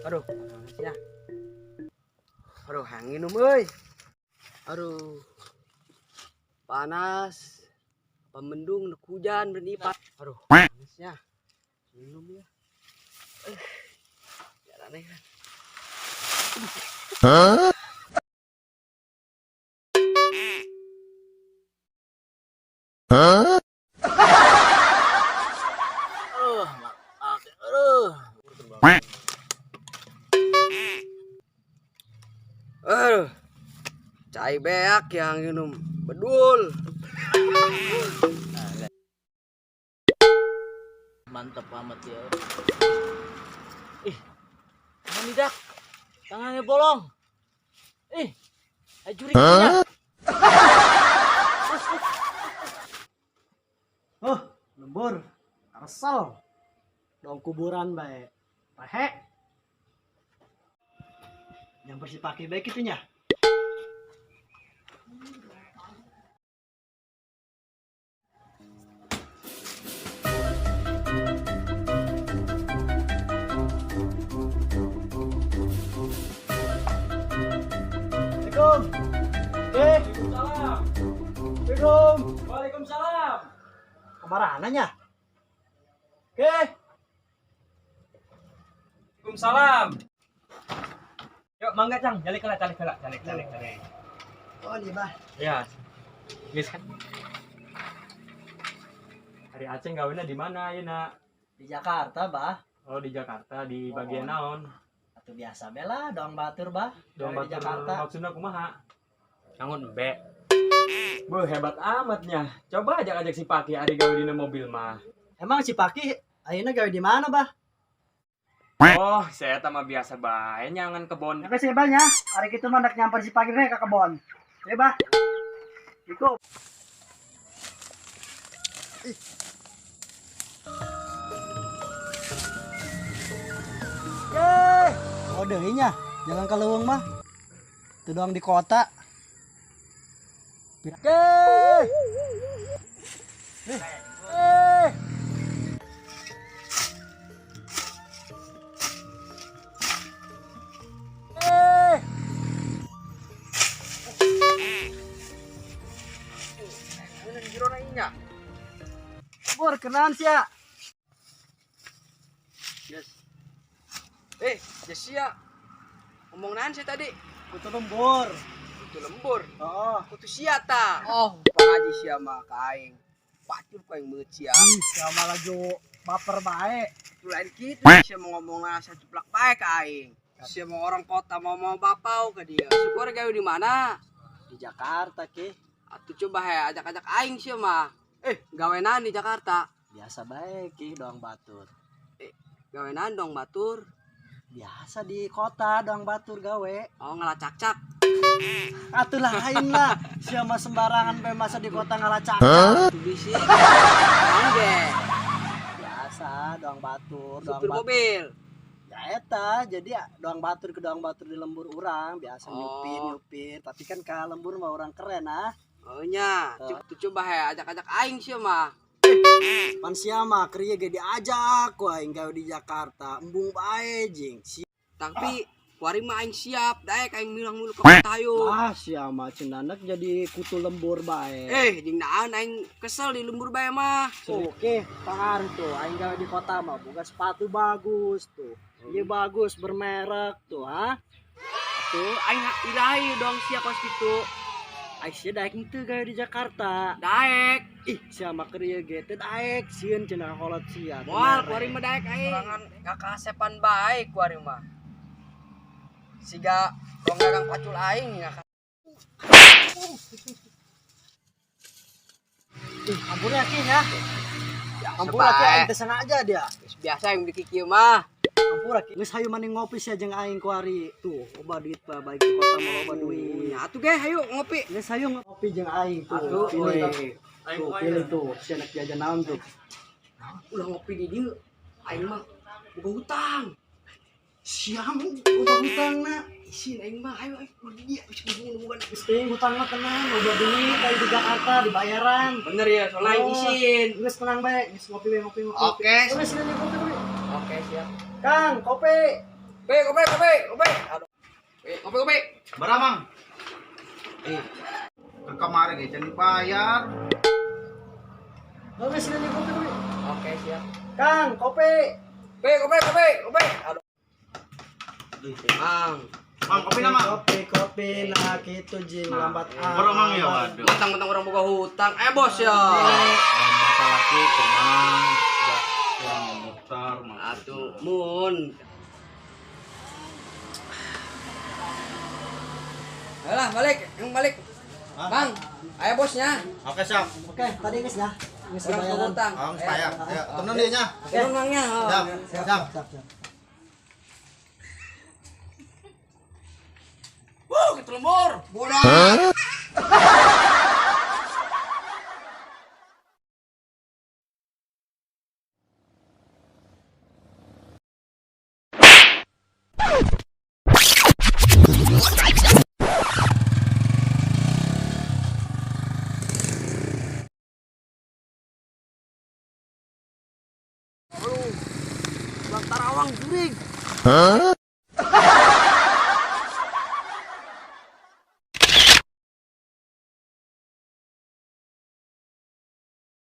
Aduh, panas ya. Aduh, angin euy. Aduh. Panas. Pemendung hujan berlipat. Aduh, panasnya. Minum ya. Jalan ya. Hah? Hah? Aduh, cai beak yang minum bedul. Mantap amat ya. Ih, ini dak, tangannya bolong. Ajuri Hah? Oh, lembur. Kesel. Dong kuburan baik. Pahe. Yang bersih pakai baik itunya. Assalamualaikum. Waalaikumsalam. Assalamualaikum. Waalaikumsalam. Kemarananya? Waalaikumsalam. Yuk mangga cang, jalik. Oh, ini bah. Ya. Guys kan. Hari Aceh gawinnya di mana ya nak? Di Jakarta, bah. Oh di Jakarta di bagian naon? Atau biasa bela, doang batur, bah. Dong Dari Jakarta. maksudnya kumaha? Nangun embe. Boh hebat amatnya. Coba ajak si Paki ari gawe dina mobil mah. Emang si Paki ayeuna gawe di mana, bah? Oh, saya mah biasa bae nyangan kebon. Tapi sih banyak. Hari kita mah nak nyamper si Paki ke kebon. Ya, bah. Ikut. Oh, deuhinya. Jangan ke leuweung mah. Itu doang di kota. Mana di jero nya? Bor, kenaan sih ya? Yes. Jesia. Ngomong nahan sih tadi. Kutu lembur. Itu lembur. Oh, Kutu sia ta. Oh, pangaji sia mah kaing. Pacul kaing meut sia. sama laju baper baik. Itu lain kitu sia mau ngomong asa ceplak bae kaing. Sia mau orang kota mau bapau ke dia. Syukur gawe di mana? Di Jakarta, Ki. Atuh coba he ajak-ajak aing sia mah. Gawenan di Jakarta. Biasa baik, Ki, doang batur. Gawenan dong batur. Biasa di kota doang batur gawe. Oh ngelacak-cak. Atuh lain lah. Siapa sembarangan bae masa di kota ngalacak. Hah? Tuh bisik. Angge. Biasa doang batur, doang Supir batur. mobil. Ya eta, jadi doang batur ke doang batur di lembur urang, biasa Oh. nyupir. Tapi kan ka lembur mah orang keren ah. Oh nya, coba he ajak-ajak aing sia mah. Pan siapa kriya ge diajak ku aing gawe di Jakarta. Embung bae jing. Tapi kuari mah aing siap, daek aing milang mulu ka tayo. Ah, siapa cendanak jadi kutu lembur bae. Jeung naan aing kesel di lembur bae mah. Oke, pengaruh tuh. Aing gawe di kota mah buka sepatu bagus tuh. Iya bagus bermerek tuh, ha? Tuh aing ilahi dong siap pas kitu. Aisyah daek itu gawe di Jakarta. Daek. Ih, siapa kriya ge teh daek sieun cenah kolot sia. Moal kuari mah daek aing. Sorangan kakasepan bae kuari mah. Siga dong gagang pacul aing ngaka. Ampun ya, Ki ya. Ampun bae. Ki aing teh sengaja dia. Geus biasa yang beli kieu mah. Ampun Ki. Geus hayu maning ngopi sia jeung aing kuari. Tuh, loba duit pa baik di kota mah loba duit. Nya atuh ge hayu ngopi. Geus hayu ngopi jeung aing tuh. Atuh, Pilih. Tuh, pilih tuh. Sia nak jajan naon tuh. Ulah ngopi di dieu. Aing mah boga hutang. Siam loba hutangna. Isin aing mah hayu aing pergi dia geus ngomong-ngomongan. Geus teh hutang mah tenang, loba duit dari di Jakarta dibayaran. Bener ya, soalnya aing isin. Geus tenang bae, geus ngopi. Oke. Geus sini kopi. Oke, siap. Kang, kopi. Kopi. Aduh. Kopi. Beramang. Ke kamar guys, jangan bayar. Kopi sini kopi. Oke, siap. Kang, kopi. Kopi. Aduh. Mang. Mang, kopi na, Mang. Kopi lah gitu Jin lambat Beramang ya, waduh. Mentang-mentang orang buka hutang. Bos ya. Masalah itu, Mang. Yang mutar, Mang. Aduh, mun. Ayolah, balik. Bang, ayo bosnya. Oke, siap. Oke, tadi guys ya. Guys Orang buka hutang. Bayar. Ayo, turun dia nya. Turun bangnya. Siap. Kita lembur. Bodoh. Bang Tarawang jurig.